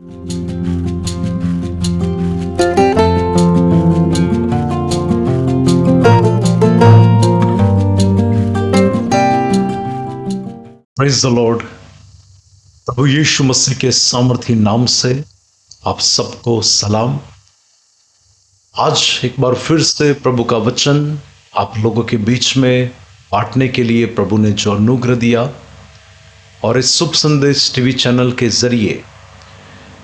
Praise the lord. प्रभु यीशु मसीह के सामर्थी नाम से आप सबको सलाम। आज एक बार फिर से प्रभु का वचन आप लोगों के बीच में बांटने के लिए प्रभु ने जो अनुग्रह दिया, और इस शुभ संदेश टीवी चैनल के जरिए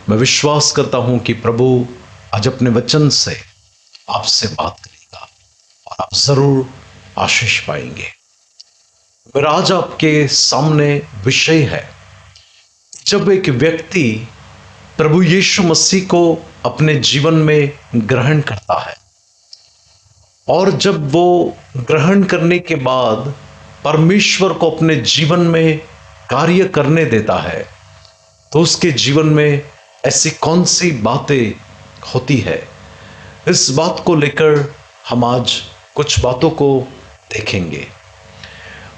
मैं विश्वास करता हूं कि प्रभु आज अपने वचन से आपसे बात करेगा और आप जरूर आशीष पाएंगे। मेरा आज आपके सामने विषय है, जब एक व्यक्ति प्रभु यीशु मसीह को अपने जीवन में ग्रहण करता है और जब वो ग्रहण करने के बाद परमेश्वर को अपने जीवन में कार्य करने देता है, तो उसके जीवन में ऐसी कौन सी बातें होती है, इस बात को लेकर हम आज कुछ बातों को देखेंगे।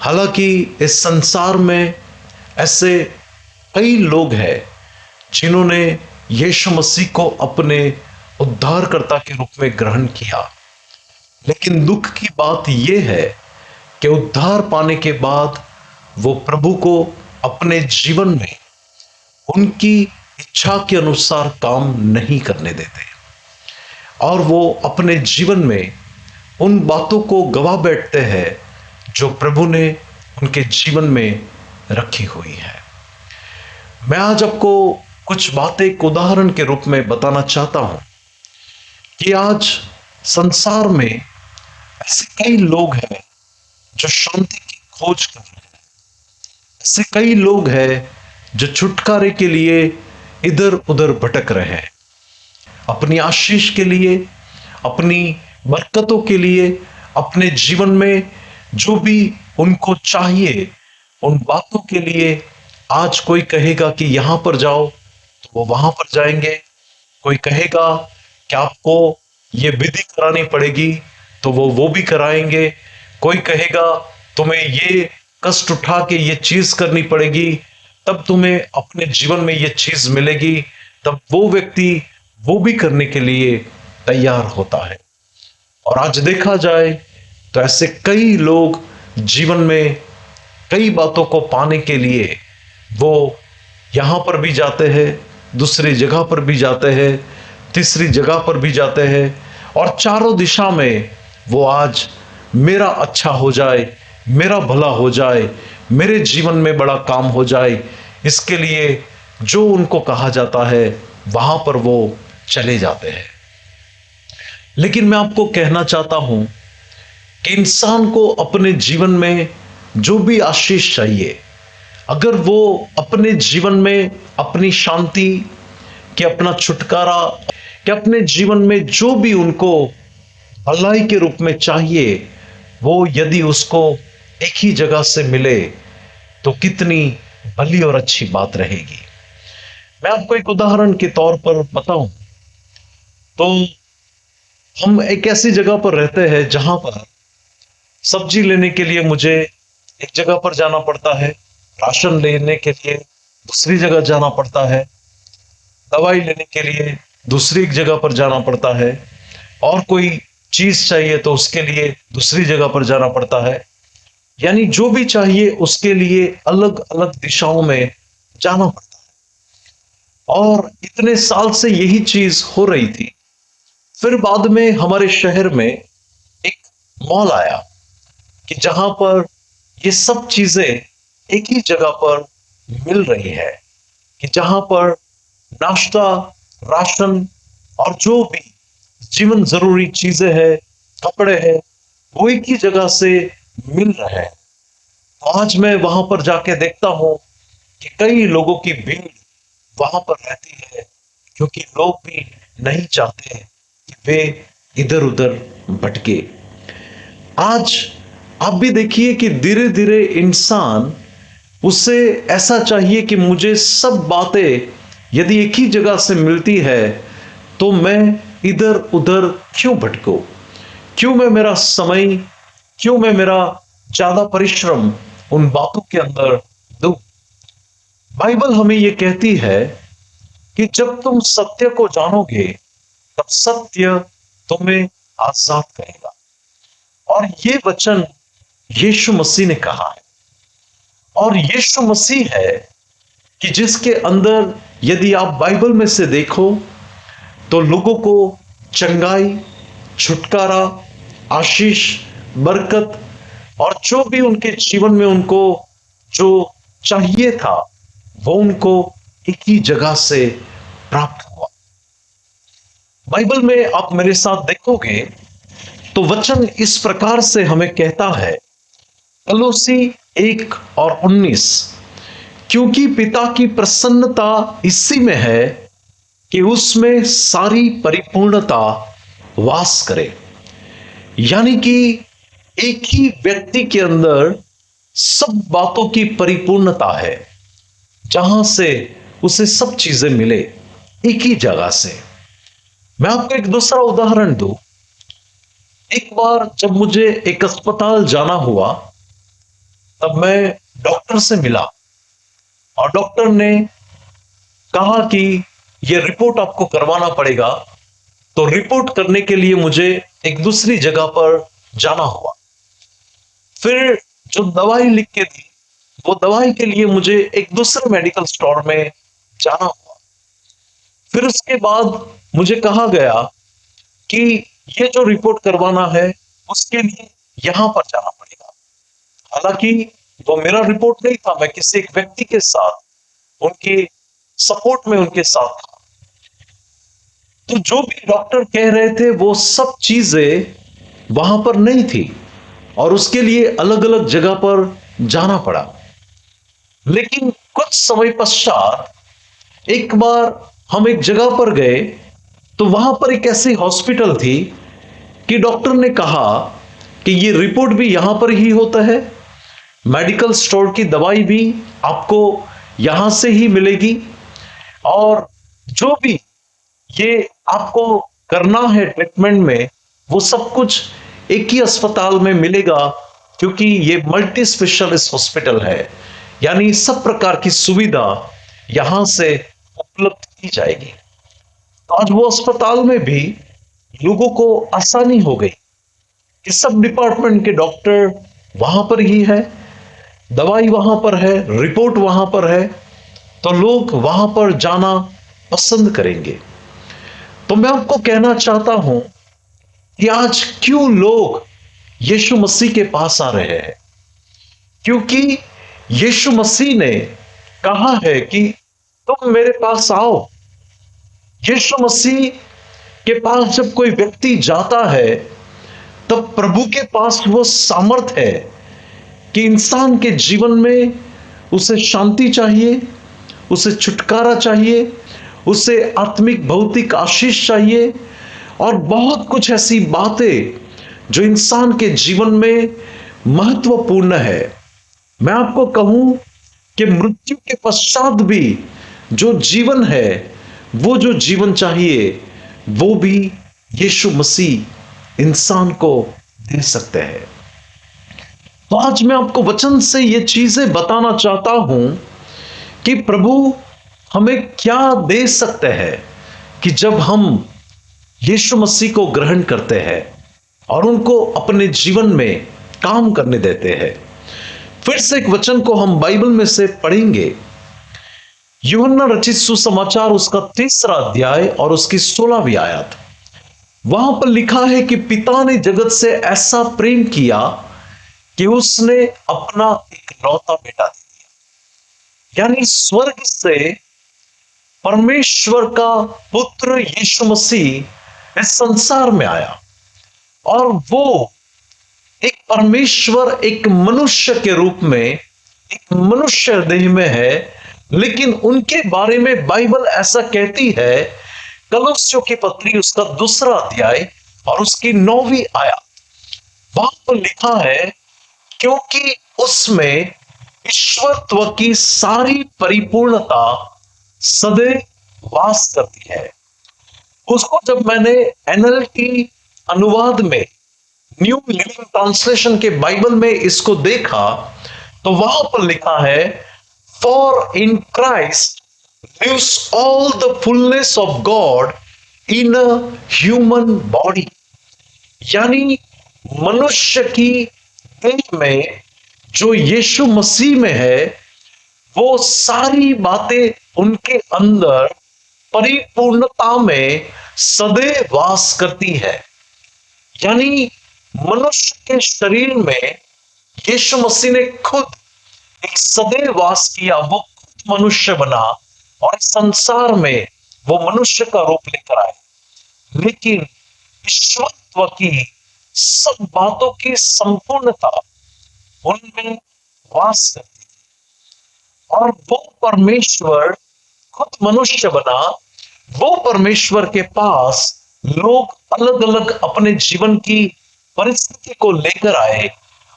हालांकि इस संसार में ऐसे कई लोग हैं जिन्होंने यीशु मसीह को अपने उद्धारकर्ता के रूप में ग्रहण किया, लेकिन दुख की बात यह है कि उद्धार पाने के बाद वो प्रभु को अपने जीवन में उनकी इच्छा के अनुसार काम नहीं करने देते और वो अपने जीवन में उन बातों को गवा बैठते हैं जो प्रभु ने उनके जीवन में रखी हुई है। मैं आज आपको कुछ बातें एक उदाहरण के रूप में बताना चाहता हूं कि आज संसार में ऐसे कई लोग हैं जो शांति की खोज कर रहे हैं, ऐसे कई लोग हैं जो छुटकारे के लिए इधर उधर भटक रहे हैं, अपनी आशीष के लिए, अपनी बरकतों के लिए, अपने जीवन में जो भी उनको चाहिए उन बातों के लिए। आज कोई कहेगा कि यहां पर जाओ तो वो वहां पर जाएंगे, कोई कहेगा कि आपको ये विधि करानी पड़ेगी तो वो भी कराएंगे, कोई कहेगा तुम्हें ये कष्ट उठा के ये चीज करनी पड़ेगी तब तुम्हें अपने जीवन में ये चीज मिलेगी, तब वो व्यक्ति वो भी करने के लिए तैयार होता है। और आज देखा जाए तो ऐसे कई लोग जीवन में कई बातों को पाने के लिए वो यहां पर भी जाते हैं, दूसरी जगह पर भी जाते हैं, तीसरी जगह पर भी जाते हैं, और चारों दिशा में वो आज मेरा अच्छा हो जाए, मेरा भला हो जाए, मेरे जीवन में बड़ा काम हो जाए, इसके लिए जो उनको कहा जाता है वहां पर वो चले जाते हैं। लेकिन मैं आपको कहना चाहता हूं कि इंसान को अपने जीवन में जो भी आशीष चाहिए, अगर वो अपने जीवन में अपनी शांति कि अपना छुटकारा कि अपने जीवन में जो भी उनको भलाई के रूप में चाहिए, वो यदि उसको एक ही जगह से मिले तो कितनी भली और अच्छी बात रहेगी। मैं आपको एक उदाहरण के तौर पर बताऊं तो हम एक ऐसी जगह पर रहते हैं जहां पर सब्जी लेने के लिए मुझे एक जगह पर जाना पड़ता है, राशन लेने के लिए दूसरी जगह जाना पड़ता है, दवाई लेने के लिए दूसरी एक जगह पर जाना पड़ता है, और कोई चीज चाहिए तो उसके लिए दूसरी जगह पर जाना पड़ता है। यानी जो भी चाहिए उसके लिए अलग अलग दिशाओं में जाना पड़ता है। और इतने साल से यही चीज हो रही थी। फिर बाद में हमारे शहर में एक मॉल आया कि जहां पर ये सब चीजें एक ही जगह पर मिल रही है, कि जहां पर नाश्ता, राशन और जो भी जीवन जरूरी चीजें हैं, कपड़े हैं, वो एक ही जगह से मिल रहे हैं। तो आज मैं वहां पर जाके देखता हूं कि कई लोगों की भीड़ वहां पर रहती है, क्योंकि लोग भी नहीं चाहते कि वे इधर उधर भटके। आज आप भी देखिए कि धीरे धीरे इंसान, उसे ऐसा चाहिए कि मुझे सब बातें यदि एक ही जगह से मिलती है तो मैं इधर उधर क्यों भटकूं, क्यों मैं मेरा समय, क्यों मैं मेरा ज्यादा परिश्रम उन बातों के अंदर दूं। बाइबल हमें यह कहती है कि जब तुम सत्य को जानोगे तब सत्य तुम्हें आजाद करेगा। और ये वचन यीशु मसीह ने कहा है, और यीशु मसीह है कि जिसके अंदर यदि आप बाइबल में से देखो तो लोगों को चंगाई, छुटकारा, आशीष, बरकत और जो भी उनके जीवन में उनको जो चाहिए था वो उनको एक ही जगह से प्राप्त हुआ। बाइबल में आप मेरे साथ देखोगे तो वचन इस प्रकार से हमें कहता है, कलोसी 1:19, क्योंकि पिता की प्रसन्नता इसी में है कि उसमें सारी परिपूर्णता वास करे। यानी कि एक ही व्यक्ति के अंदर सब बातों की परिपूर्णता है, जहां से उसे सब चीजें मिले एक ही जगह से। मैं आपको एक दूसरा उदाहरण दूं। एक बार जब मुझे एक अस्पताल जाना हुआ तब मैं डॉक्टर से मिला और डॉक्टर ने कहा कि यह रिपोर्ट आपको करवाना पड़ेगा। तो रिपोर्ट करने के लिए मुझे एक दूसरी जगह पर जाना हुआ। फिर जो दवाई लिख के दी वो दवाई के लिए मुझे एक दूसरे मेडिकल स्टोर में जाना हुआ। फिर उसके बाद मुझे कहा गया कि ये जो रिपोर्ट करवाना है उसके लिए यहां पर जाना पड़ेगा। हालांकि वो मेरा रिपोर्ट नहीं था, मैं किसी एक व्यक्ति के साथ उनके सपोर्ट में उनके साथ था। तो जो भी डॉक्टर कह रहे थे वो सब चीजें वहां पर नहीं थी और उसके लिए अलग अलग जगह पर जाना पड़ा। लेकिन कुछ समय पश्चात एक बार हम एक जगह पर गए तो वहां पर एक ऐसी हॉस्पिटल थी कि डॉक्टर ने कहा कि ये रिपोर्ट भी यहां पर ही होता है, मेडिकल स्टोर की दवाई भी आपको यहां से ही मिलेगी, और जो भी ये आपको करना है ट्रीटमेंट में वो सब कुछ एक ही अस्पताल में मिलेगा, क्योंकि ये मल्टी स्पेशलिस्ट हॉस्पिटल है। यानी सब प्रकार की सुविधा यहां से उपलब्ध की जाएगी। तो आज वो अस्पताल में भी लोगों को आसानी हो गई कि सब डिपार्टमेंट के डॉक्टर वहां पर ही है, दवाई वहां पर है, रिपोर्ट वहां पर है, तो लोग वहां पर जाना पसंद करेंगे। तो मैं आपको कहना चाहता हूं कि आज क्यों लोग यीशु मसीह के पास आ रहे हैं, क्योंकि यीशु मसीह ने कहा है कि तुम मेरे पास आओ। यीशु मसीह के पास जब कोई व्यक्ति जाता है तब प्रभु के पास वो सामर्थ है कि इंसान के जीवन में उसे शांति चाहिए, उसे छुटकारा चाहिए, उसे आत्मिक भौतिक आशीष चाहिए और बहुत कुछ ऐसी बातें जो इंसान के जीवन में महत्वपूर्ण है। मैं आपको कहूं कि मृत्यु के पश्चात भी जो जीवन है, वो जो जीवन चाहिए वो भी यीशु मसीह इंसान को दे सकते हैं। तो आज मैं आपको वचन से ये चीजें बताना चाहता हूं कि प्रभु हमें क्या दे सकते हैं कि जब हम यीशु मसीह को ग्रहण करते हैं और उनको अपने जीवन में काम करने देते हैं। फिर से एक वचन को हम बाइबल में से पढ़ेंगे, यूहन्ना रचित सुसमाचार उसका 3रा अध्याय और उसकी 16वीं आयत। वहां पर लिखा है कि पिता ने जगत से ऐसा प्रेम किया कि उसने अपना इकलौता बेटा दे दिया। यानी स्वर्ग से परमेश्वर का पुत्र यीशु मसीह इस संसार में आया और वो एक परमेश्वर एक मनुष्य के रूप में एक मनुष्य देह में है। लेकिन उनके बारे में बाइबल ऐसा कहती है, कलोसियों की पत्री उसका 2रा अध्याय और उसकी 9वीं आयत, वहां पर लिखा है, क्योंकि उसमें ईश्वरत्व की सारी परिपूर्णता सदैव वास करती है। उसको जब मैंने एनएलटी अनुवाद में न्यू लिविंग ट्रांसलेशन के बाइबल में इसको देखा तो वहां पर लिखा है, for in Christ lives all the fullness of God in a human body। यानी मनुष्य की देह में जो यीशु मसीह में है, वो सारी बातें उनके अंदर परिपूर्णता में सदैव वास करती है। यानी मनुष्य के शरीर में यीशु मसीह ने खुद एक सदैव वास किया, वो खुद मनुष्य बना और इस संसार में वो मनुष्य का रूप लेकर आए, लेकिन ईश्वरत्व की सब बातों की संपूर्णता उनमें वास करती और वो परमेश्वर खुद मनुष्य बना। वो परमेश्वर के पास लोग अलग अलग अपने जीवन की परिस्थिति को लेकर आए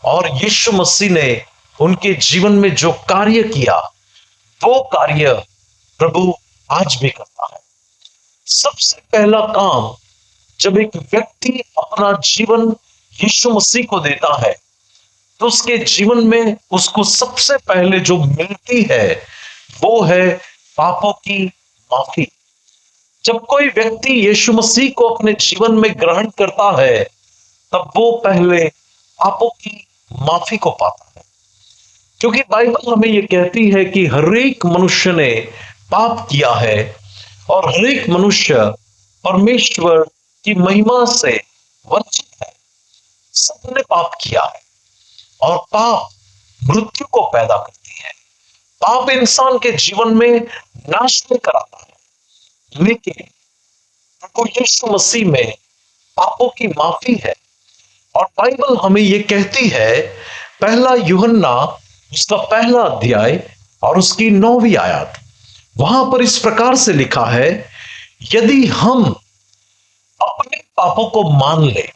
और यीशु मसीह ने उनके जीवन में जो कार्य किया, वो कार्य प्रभु आज भी करता है। सबसे पहला काम, जब एक व्यक्ति अपना जीवन यीशु मसीह को देता है, तो उसके जीवन में उसको सबसे पहले जो मिलती है वो है पापों की माफी। जब कोई व्यक्ति यीशु मसीह को अपने जीवन में ग्रहण करता है, तब वो पहले पापों की माफी को पाता है, क्योंकि बाइबल हमें यह कहती है कि हर एक मनुष्य ने पाप किया है और हर एक मनुष्य परमेश्वर की महिमा से वंचित है। सबने पाप किया है और पाप मृत्यु को पैदा करती है। पाप इंसान के जीवन में नाश लेकर आता है, लेकिन प्रभु यीशु मसीह में पापों की माफी है। और बाइबल हमें यह कहती है, पहला यूहन्ना उसका पहला अध्याय और उसकी 9वीं आयत, वहां पर इस प्रकार से लिखा है, यदि हम अपने पापों को मान ले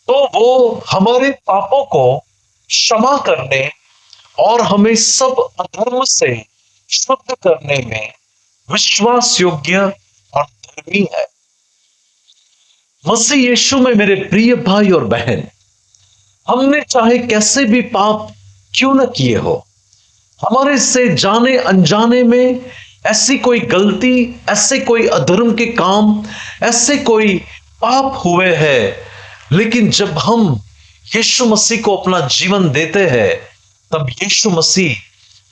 तो वो हमारे पापों को क्षमा करने और हमें सब अधर्म से शुद्ध करने में विश्वास योग्य और धर्मी है। मसीह यीशु में मेरे प्रिय भाई और बहन, हमने चाहे कैसे भी पाप क्यों न किए हो, हमारे से जाने अनजाने में ऐसी कोई गलती, ऐसे कोई अधर्म के काम, ऐसे कोई पाप हुए हैं, लेकिन जब हम यीशु मसीह को अपना जीवन देते हैं, तब यीशु मसीह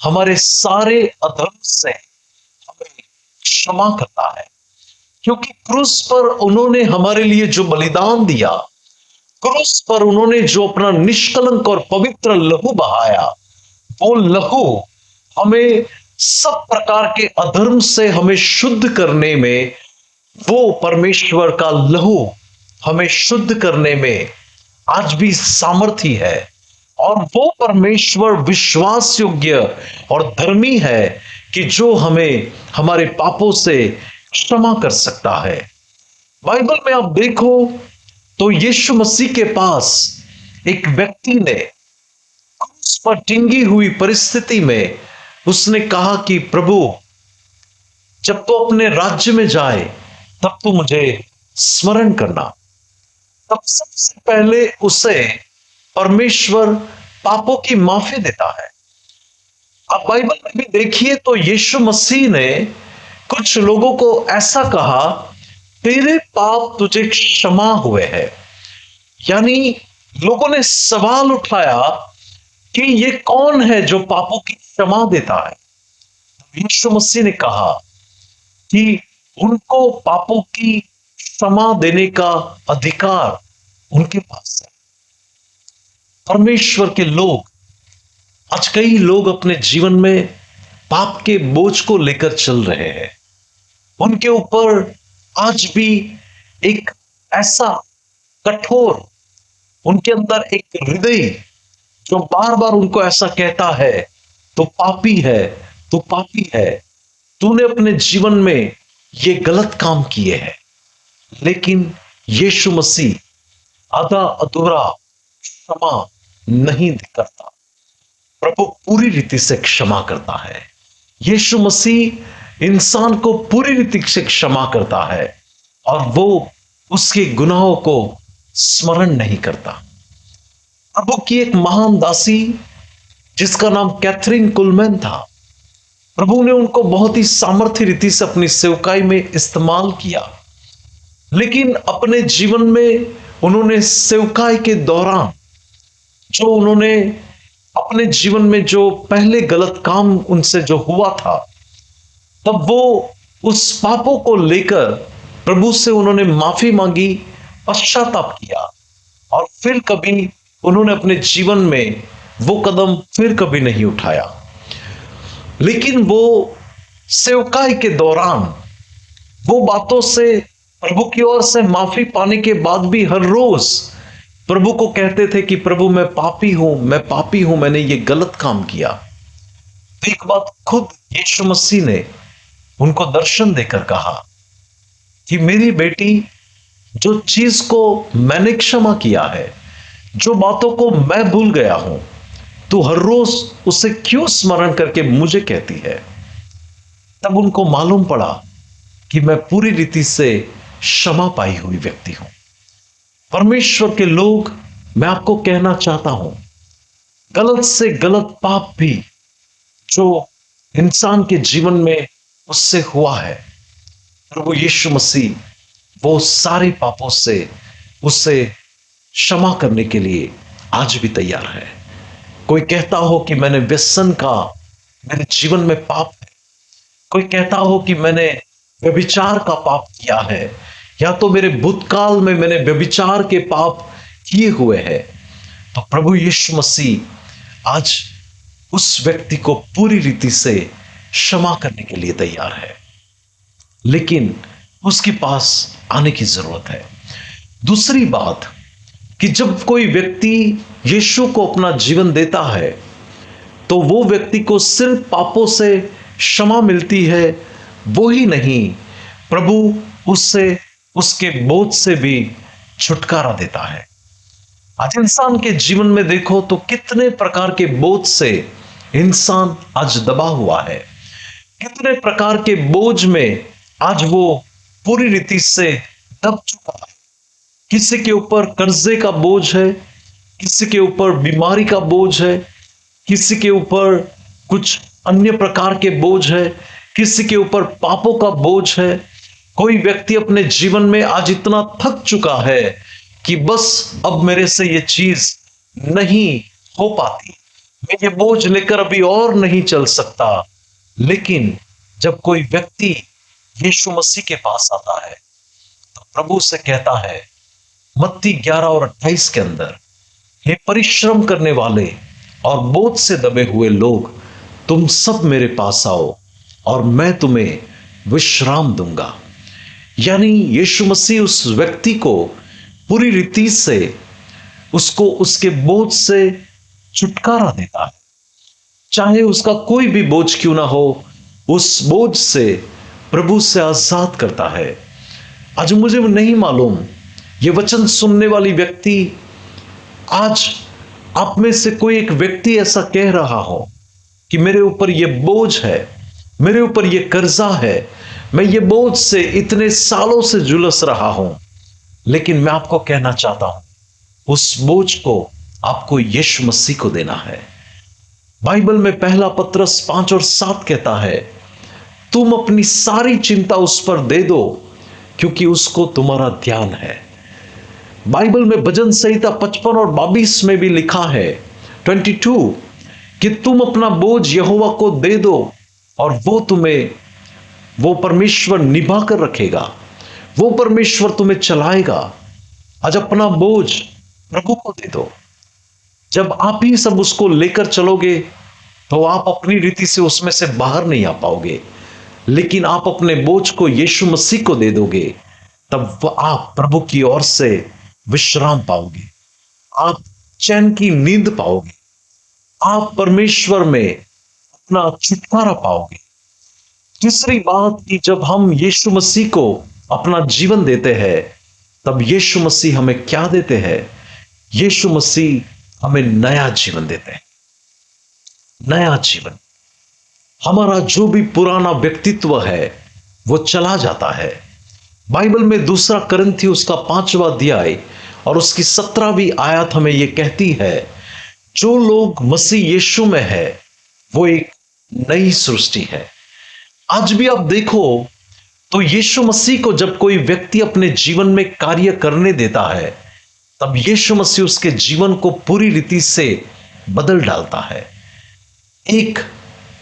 हमारे सारे अधर्म से हमें क्षमा करता है। क्योंकि क्रूस पर उन्होंने हमारे लिए जो बलिदान दिया, क्रूस पर उन्होंने जो अपना निष्कलंक और पवित्र लहू बहाया, वो लहू हमें सब प्रकार के अधर्म से हमें शुद्ध करने में, वो परमेश्वर का लहू हमें शुद्ध करने में आज भी सामर्थी है। और वो परमेश्वर विश्वास योग्य और धर्मी है कि जो हमें हमारे पापों से क्षमा कर सकता है। बाइबल में आप देखो तो यीशु मसीह के पास एक व्यक्ति ने क्रूस पर टिंगी हुई परिस्थिति में उसने कहा कि प्रभु, जब तो अपने राज्य में जाए तब तो मुझे स्मरण करना। तब सबसे पहले उसे परमेश्वर पापों की माफी देता है। अब बाइबल में भी देखिए तो यीशु मसीह ने कुछ लोगों को ऐसा कहा, तेरे पाप तुझे क्षमा हुए हैं। यानी लोगों ने सवाल उठाया कि ये कौन है जो पापों की क्षमा देता है। यीशु मसीह ने कहा कि उनको पापों की क्षमा देने का अधिकार उनके पास है। परमेश्वर के लोग, आज कई लोग अपने जीवन में पाप के बोझ को लेकर चल रहे हैं। उनके ऊपर आज भी एक ऐसा कठोर, उनके अंदर एक हृदय जो बार बार उनको ऐसा कहता है, तो पापी है, तो पापी है, तूने अपने जीवन में ये गलत काम किए हैं। लेकिन यीशु मसीह आधा अधूरा क्षमा नहीं करता, प्रभु पूरी रीति से क्षमा करता है। यीशु मसीह इंसान को पूरी रीति से क्षमा करता है और वो उसके गुनाहों को स्मरण नहीं करता। प्रभु की एक महान दासी जिसका नाम कैथरीन कुलमैन था, प्रभु ने उनको बहुत ही सामर्थ्य रीति से अपनी सेवकाई में इस्तेमाल किया, लेकिन अपने जीवन में उन्होंने सेवकाई के दौरान जो उन्होंने अपने जीवन में जो पहले गलत काम उनसे जो हुआ था, तब वो उस पापों को लेकर प्रभु से उन्होंने माफी मांगी, पश्चाताप किया, और फिर कभी उन्होंने अपने जीवन में वो कदम फिर कभी नहीं उठाया। लेकिन वो सेवकाई के दौरान वो बातों से प्रभु की ओर से माफी पाने के बाद भी हर रोज प्रभु को कहते थे कि प्रभु मैं पापी हूं, मैं पापी हूं, मैंने ये गलत काम किया। तो एक बात खुद यीशु मसीह ने उनको दर्शन देकर कहा कि मेरी बेटी, जो चीज को मैंने क्षमा किया है, जो बातों को मैं भूल गया हूं, तू हर रोज उसे क्यों स्मरण करके मुझे कहती है। तब उनको मालूम पड़ा कि मैं पूरी रीति से क्षमा पाई हुई व्यक्ति हूं। परमेश्वर के लोग, मैं आपको कहना चाहता हूं, गलत से गलत पाप भी जो इंसान के जीवन में उससे हुआ है, प्रभु यीशु मसीह वो सारे पापों से उसे क्षमा करने के लिए आज भी तैयार है। कोई कहता हो कि मैंने व्यसन का मेरे जीवन में पाप है, कोई कहता हो कि मैंने व्यभिचार का पाप किया है, या तो मेरे भूतकाल में मैंने व्यभिचार के पाप किए हुए हैं, तो प्रभु यीशु मसीह आज उस व्यक्ति को पूरी रीति से क्षमा करने के लिए तैयार है, लेकिन उसके पास आने की जरूरत है। दूसरी बात कि जब कोई व्यक्ति यीशु को अपना जीवन देता है, तो वो व्यक्ति को सिर्फ पापों से क्षमा मिलती है, वो ही नहीं, प्रभु उससे उसके बोझ से भी छुटकारा देता है। आज इंसान के जीवन में देखो तो कितने प्रकार के बोझ से इंसान आज दबा हुआ है, कितने प्रकार के बोझ में आज वो पूरी रीति से दब चुका है। किसी के ऊपर कर्जे का बोझ है, किसी के ऊपर बीमारी का बोझ है, किसी के ऊपर कुछ अन्य प्रकार के बोझ है, किसी के ऊपर पापों का बोझ है। कोई व्यक्ति अपने जीवन में आज इतना थक चुका है कि बस अब मेरे से ये चीज नहीं हो पाती, मैं ये बोझ लेकर अभी और नहीं चल सकता। लेकिन जब कोई व्यक्ति यीशु मसीह के पास आता है, तो प्रभु से कहता है मत्ती 11 और 28 के अंदर, हे परिश्रम करने वाले और बोझ से दबे हुए लोग, तुम सब मेरे पास आओ और मैं तुम्हें विश्राम दूंगा। यानी यीशु मसीह उस व्यक्ति को पूरी रीति से उसको उसके बोझ से छुटकारा देता है, चाहे उसका कोई भी बोझ क्यों ना हो, उस बोझ से प्रभु से आजाद करता है। आज मुझे नहीं मालूम ये वचन सुनने वाली व्यक्ति, आज आप में से कोई एक व्यक्ति ऐसा कह रहा हो कि मेरे ऊपर ये बोझ है, मेरे ऊपर ये कर्जा है, मैं ये बोझ से इतने सालों से झुलस रहा हूं, लेकिन मैं आपको कहना चाहता हूं उस बोझ को आपको यीशु मसीह को देना है। बाइबल में पहला पत्रस 5 और 7 कहता है, तुम अपनी सारी चिंता उस पर दे दो क्योंकि उसको तुम्हारा ध्यान है। बाइबल में भजन संहिता 55 और 22 में भी लिखा है 22 कि तुम अपना बोझ यहोवा को दे दो और वो परमेश्वर निभा कर रखेगा, वो परमेश्वर तुम्हें चलाएगा। आज अपना बोझ प्रभु को दे दो। जब आप ही सब उसको लेकर चलोगे तो आप अपनी रीति से उसमें से बाहर नहीं आ पाओगे, लेकिन आप अपने बोझ को यीशु मसीह को दे दोगे, तब आप प्रभु की ओर से विश्राम पाओगे, आप चैन की नींद पाओगे, आप परमेश्वर में अपना छुटकारा पाओगे। तीसरी बात कि जब हम यीशु मसीह को अपना जीवन देते हैं, तब यीशु मसीह हमें क्या देते हैं? यीशु मसीह हमें नया जीवन देते हैं। नया जीवन, हमारा जो भी पुराना व्यक्तित्व है वो चला जाता है। बाइबल में 2 कुरिन्थियों उसका 5वां अध्याय और उसकी 17वीं आयत हमें यह कहती है, जो लोग मसीह यीशु में है वो एक नई सृष्टि है। आज भी आप देखो तो यीशु मसीह को जब कोई व्यक्ति अपने जीवन में कार्य करने देता है, तब यीशु मसीह उसके जीवन को पूरी रीति से बदल डालता है। एक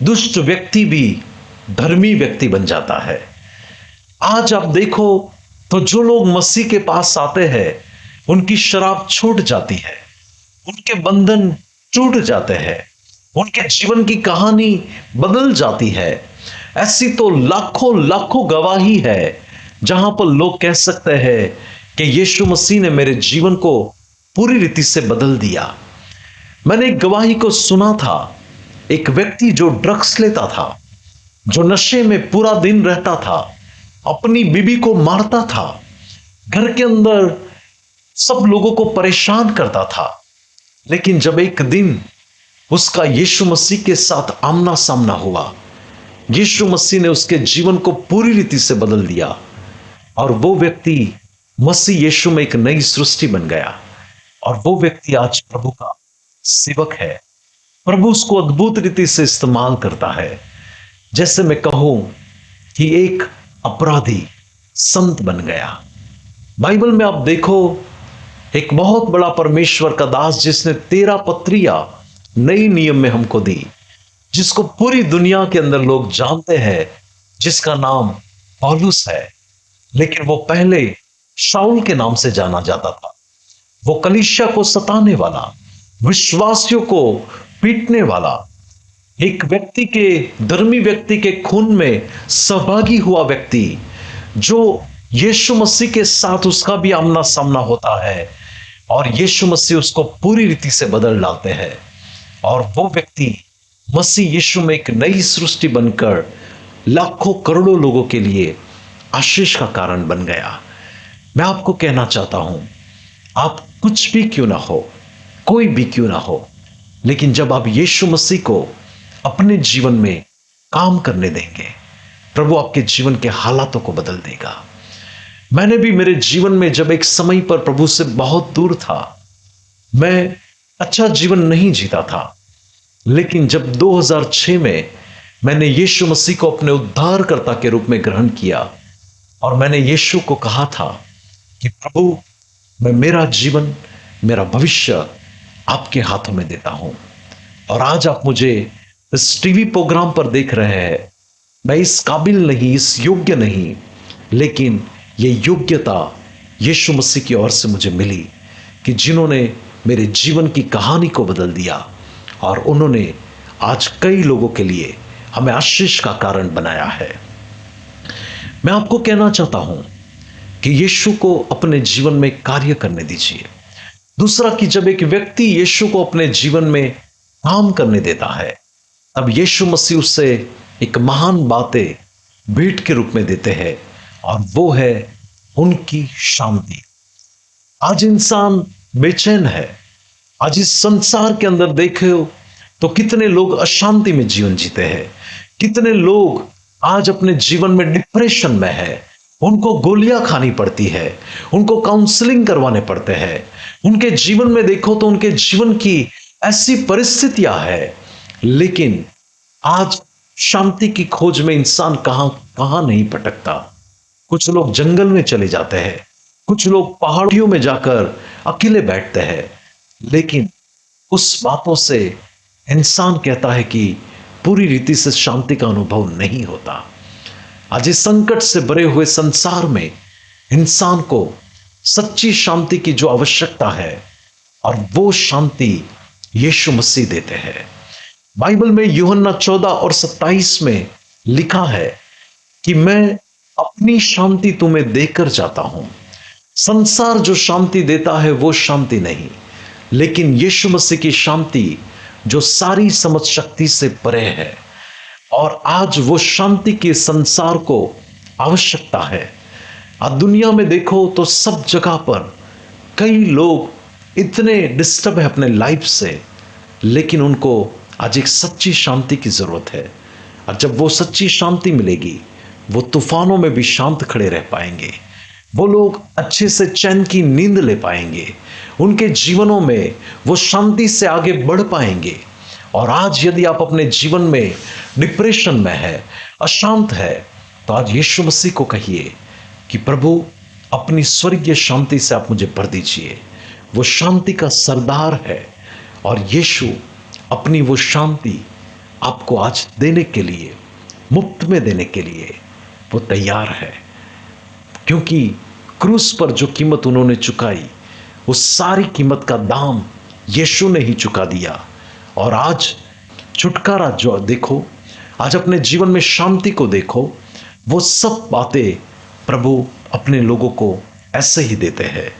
दुष्ट व्यक्ति भी धर्मी व्यक्ति बन जाता है। आज आप देखो तो जो लोग मसीह के पास आते हैं, उनकी शराब छूट जाती है, उनके बंधन टूट जाते हैं, उनके जीवन की कहानी बदल जाती है। ऐसी तो लाखों लाखों गवाही है जहां पर लोग कह सकते हैं कि यीशु मसीह ने मेरे जीवन को पूरी रीति से बदल दिया। मैंने एक गवाही को सुना था, एक व्यक्ति जो ड्रग्स लेता था, जो नशे में पूरा दिन रहता था, अपनी बीवी को मारता था, घर के अंदर सब लोगों को परेशान करता था। लेकिन जब एक दिन उसका यीशु मसीह के साथ आमना सामना हुआ, यीशु मसीह ने उसके जीवन को पूरी रीति से बदल दिया और वो व्यक्ति मसीह यीशु में एक नई सृष्टि बन गया। और वो व्यक्ति आज प्रभु का सेवक है। प्रभु उसको अद्भुत रीति से इस्तेमाल करता है। जैसे मैं कहूं कि एक अपराधी संत बन गया। बाइबल में आप देखो, एक बहुत बड़ा परमेश्वर का दास जिसने 13 पत्रियां नई नियम में हमको दी, जिसको पूरी दुनिया के अंदर लोग जानते हैं, जिसका नाम पौलुस है, लेकिन वो पहले शाऊल के नाम से जाना जाता था। वो कलीसिया को सताने वाला, विश्वासियों को पीटने वाला, एक व्यक्ति के, धर्मी व्यक्ति के खून में सहभागी हुआ व्यक्ति, जो यीशु मसीह के साथ उसका भी आमना सामना होता है और यीशु मसीह उसको पूरी रीति से बदल डालते हैं और वो व्यक्ति मसीह यीशु में एक नई सृष्टि बनकर लाखों करोड़ों लोगों के लिए आशीष का कारण बन गया। मैं आपको कहना चाहता हूं, आप कुछ भी क्यों ना हो, कोई भी क्यों ना हो, लेकिन जब आप यीशु मसीह को अपने जीवन में काम करने देंगे, प्रभु आपके जीवन के हालातों को बदल देगा। मैंने भी मेरे जीवन में जब एक समय पर प्रभु से बहुत दूर था, मैं अच्छा जीवन नहीं जीता था, लेकिन जब 2006 में मैंने यीशु मसीह को अपने उद्धारकर्ता के रूप में ग्रहण किया और मैंने यीशु को कहा था कि प्रभु, मैं मेरा जीवन, मेरा भविष्य आपके हाथों में देता हूं। और आज आप मुझे इस टीवी प्रोग्राम पर देख रहे हैं। मैं इस काबिल नहीं, इस योग्य नहीं, लेकिन ये योग्यता यीशु मसीह की ओर से मुझे मिली कि जिन्होंने मेरे जीवन की कहानी को बदल दिया और उन्होंने आज कई लोगों के लिए हमें आशीष का कारण बनाया है। मैं आपको कहना चाहता हूं कि यीशु को अपने जीवन में कार्य करने दीजिए। दूसरा कि जब एक व्यक्ति यीशु को अपने जीवन में काम करने देता है, तब यीशु मसीह उससे एक महान बातें भेंट के रूप में देते हैं और वो है उनकी शांति। आज इंसान बेचैन है। आज इस संसार के अंदर देखो तो कितने लोग अशांति में जीवन जीते हैं, कितने लोग आज अपने जीवन में डिप्रेशन में है, उनको गोलियां खानी पड़ती है, उनको काउंसलिंग करवाने पड़ते हैं। उनके जीवन में देखो तो उनके जीवन की ऐसी परिस्थितियां है, लेकिन आज शांति की खोज में इंसान कहां कहां नहीं भटकता। कुछ लोग जंगल में चले जाते हैं, कुछ लोग पहाड़ियों में जाकर अकेले बैठते हैं, लेकिन उस बातों से इंसान कहता है कि पूरी रीति से शांति का अनुभव नहीं होता। आज इस संकट से भरे हुए संसार में इंसान को सच्ची शांति की जो आवश्यकता है, और वो शांति यीशु मसीह देते हैं। बाइबल में यूहन्ना 14 और 27 में लिखा है कि मैं अपनी शांति तुम्हें देकर जाता हूं। संसार जो शांति देता है वो शांति नहीं, लेकिन यीशु मसीह की शांति जो सारी समझ शक्ति से परे है। और आज वो शांति के संसार को आवश्यकता है। आज दुनिया में देखो तो सब जगह पर कई लोग इतने डिस्टर्ब है अपने लाइफ से, लेकिन उनको आज एक सच्ची शांति की जरूरत है। और जब वो सच्ची शांति मिलेगी, वो तूफानों में भी शांत खड़े रह पाएंगे। वो लोग अच्छे से चैन की नींद ले पाएंगे। उनके जीवनों में वो शांति से आगे बढ़ पाएंगे। और आज यदि आप अपने जीवन में डिप्रेशन में है, अशांत है, तो आज यीशु मसीह को कहिए कि प्रभु अपनी स्वर्गीय शांति से आप मुझे भर दीजिए। वो शांति का सरदार है और यीशु अपनी वो शांति आपको आज देने के लिए, मुफ्त में देने के लिए वो तैयार है। क्योंकि क्रूस पर जो कीमत उन्होंने चुकाई, उस सारी कीमत का दाम यीशु ने ही चुका दिया। और आज छुटकारा जो देखो, आज अपने जीवन में शांति को देखो, वो सब बातें प्रभु अपने लोगों को ऐसे ही देते हैं।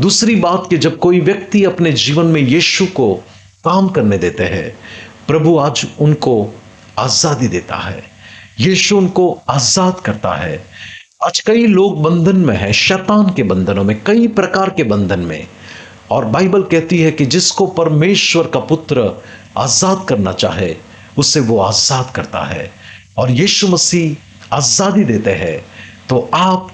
दूसरी बात कि जब कोई व्यक्ति अपने जीवन में यीशु को काम करने देते हैं, प्रभु आज उनको आजादी देता है, यीशु उनको आजाद करता है। आज कई लोग बंधन में हैं, शैतान के बंधनों में, कई प्रकार के बंधन में, और बाइबल कहती है कि जिसको परमेश्वर का पुत्र आजाद करना चाहे उसे वो आजाद करता है। और यीशु मसीह आजादी देते हैं। तो आप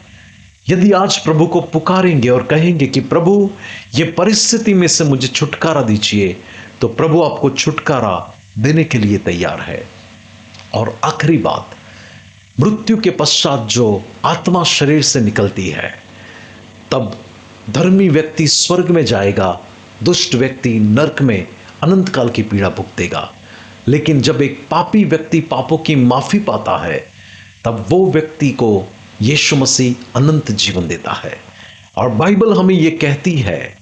यदि आज प्रभु को पुकारेंगे और कहेंगे कि प्रभु ये परिस्थिति में से मुझे छुटकारा दीजिए, तो प्रभु आपको छुटकारा देने के लिए तैयार है। और आखिरी बात, मृत्यु के पश्चात जो आत्मा शरीर से निकलती है, तब धर्मी व्यक्ति स्वर्ग में जाएगा, दुष्ट व्यक्ति नरक में अनंत काल की पीड़ा भुगतेगा। लेकिन जब एक पापी व्यक्ति पापों की माफी पाता है, तब वो व्यक्ति को यीशु मसीह अनंत जीवन देता है। और बाइबल हमें यह कहती है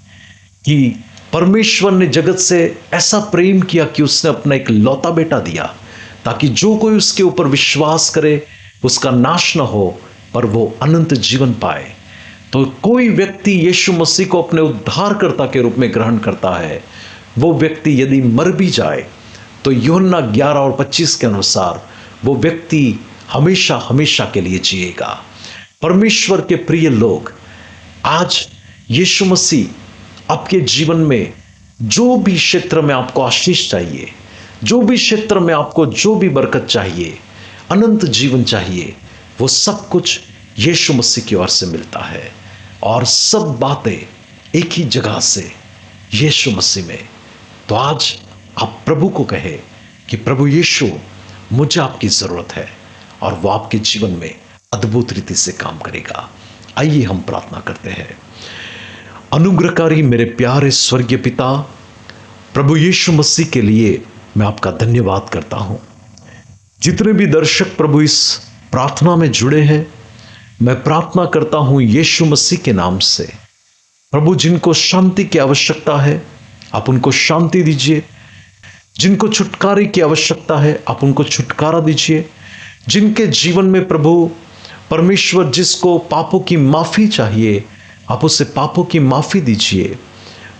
कि परमेश्वर ने जगत से ऐसा प्रेम किया कि उसने अपना एक लौता बेटा दिया, ताकि जो कोई उसके ऊपर विश्वास करे उसका नाश न हो, पर वो अनंत जीवन पाए। तो कोई व्यक्ति यीशु मसीह को अपने उद्धारकर्ता के रूप में ग्रहण करता है, वो व्यक्ति यदि मर भी जाए तो यूहन्ना 11 और 25 के अनुसार वो व्यक्ति हमेशा हमेशा के लिए जिएगा। परमेश्वर के प्रिय लोग, आज यीशु मसीह आपके जीवन में जो भी क्षेत्र में आपको आशीष चाहिए, जो भी क्षेत्र में आपको जो भी बरकत चाहिए, अनंत जीवन चाहिए, वो सब कुछ यीशु मसीह की ओर से मिलता है। और सब बातें एक ही जगह से, यीशु मसीह में। तो आज आप प्रभु को कहे कि प्रभु यीशु, मुझे आपकी जरूरत है, और वो आपके जीवन में अद्भुत रीति से काम करेगा। आइए हम प्रार्थना करते हैं। अनुग्रहकारी मेरे प्यारे स्वर्गीय पिता, प्रभु यीशु मसीह के लिए मैं आपका धन्यवाद करता हूं। जितने भी दर्शक प्रभु इस प्रार्थना में जुड़े हैं, मैं प्रार्थना करता हूं यीशु मसीह के नाम से, प्रभु जिनको शांति की आवश्यकता है आप उनको शांति दीजिए, जिनको छुटकारे की आवश्यकता है आप उनको छुटकारा दीजिए, जिनके जीवन में प्रभु परमेश्वर जिसको पापों की माफी चाहिए आप उसे पापों की माफी दीजिए।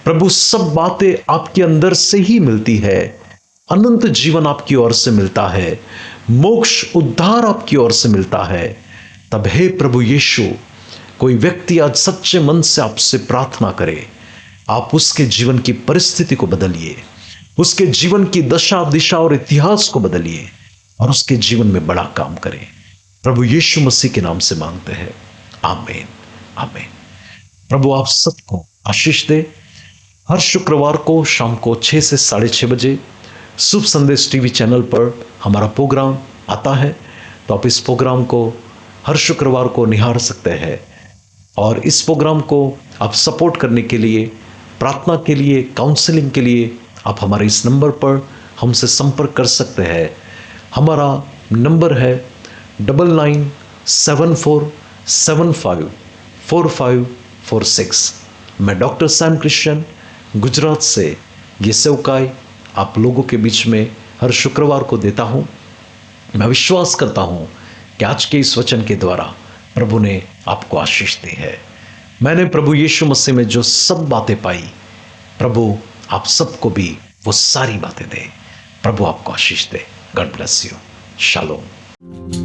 प्रभु सब बातें आपके अंदर से ही मिलती है, अनंत जीवन आपकी ओर से मिलता है, मोक्ष उद्धार आपकी ओर से मिलता है। तब हे प्रभु यीशु, कोई व्यक्ति आज सच्चे मन से आपसे प्रार्थना करे, आप उसके जीवन की परिस्थिति को बदलिए, उसके जीवन की दशा दिशा और इतिहास को बदलिए, और उसके जीवन में बड़ा काम करें। प्रभु यीशु मसीह के नाम से मांगते हैं, आमीन आमीन। प्रभु आप सबको आशीष दे। हर शुक्रवार को शाम को 6 से 6:30 बजे शुभ संदेश टीवी चैनल पर हमारा प्रोग्राम आता है, तो आप इस प्रोग्राम को हर शुक्रवार को निहार सकते हैं। और इस प्रोग्राम को आप सपोर्ट करने के लिए, प्रार्थना के लिए, काउंसलिंग के लिए आप हमारे इस नंबर पर हमसे संपर्क कर सकते हैं। हमारा नंबर है 9974754546। मैं डॉक्टर सैम क्रिश्चियन गुजरात से ये सेवकाई आप लोगों के बीच में हर शुक्रवार को देता हूँ। मैं विश्वास करता हूँ कि आज के इस वचन के द्वारा प्रभु ने आपको आशीष दी है। मैंने प्रभु यीशु मसीह में जो सब बातें पाई, प्रभु आप सबको भी वो सारी बातें दे। प्रभु आपको आशीष दे। God bless you. शालोम।